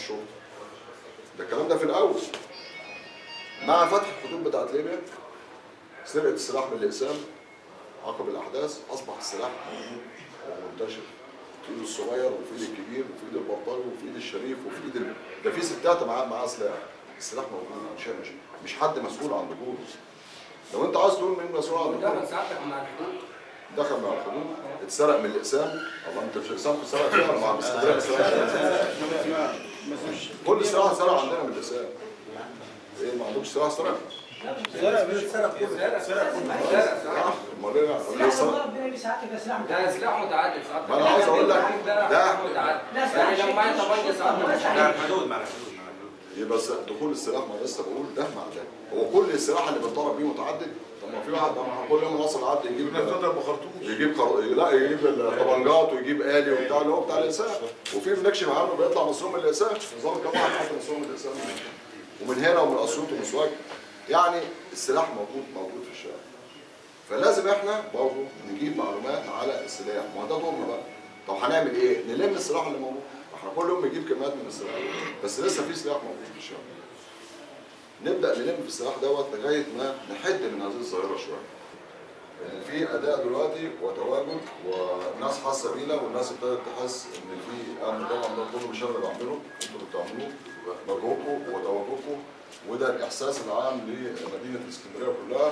الشرطه. ده الكلام ده في الاول. مع فتح الخطوط بتاعت ليبيا سرقه السلاح من الاقسام عقب الاحداث اصبح السلاح موجود ومنتشر في ايد الصغير وفي ايد الكبير وفي ايد البلطجي وفي ايد الشريف وفي ايد ده في ستات معاه سلاح. السلاح موجود مش حد مسؤول عن دخوله. لو انت عايز تقول مين مسؤول عن دخوله؟ دخل مع الحدود اتسرق من الاقسام. الله انت مش الاقسام اتسرق فيها ولا مع اسكندريه؟ كل السلاح اتسرق عندنا من الاقسام. ايه ما عندكش سلاح سرق؟ ده سلاح متعدد. ما انا عايز اقول لك ده يعني لو معايا طبنجه ساعات يبقى دخول السلاح ما لسه بقول ده مع ده. هو كل السلاح اللي بيتضرب بيه متعدد. طب ما في واحد كل يوم ناصر عبد يجيب لا يجيب الطبنجات ويجيب آلي وبتاع اللي هو بتاع الإقسام. وفي بنكشف عنه بيطلع مصروم من الإقسام. نظام كم واحد حط مصروم من الإقسام ومن هنا ومن اسيوط ومن سوهاج. يعني السلاح موجود في الشارع. فلازم احنا برضه نجيب معلومات على السلاح. ما هو ده دورنا بقى. طب هنعمل ايه؟ نلم السلاح اللي موجود. احنا كل يوم بنجيب كميات من السلاح بس لسه في سلاح موجود في الشارع. نبدا نلم في السلاح دوت لغايه ما نحد من هذه الظاهره شويه. يعني في اداء دلوقتي وتواجد والناس حاسه بينا والناس ابتدت تحس ان في امن. طبعا ده كله مش انا اللي بعمله، انتوا اللي بتعملوه مجهودكم وتواجدكم وده الاحساس العام لمدينه اسكندريه كلها.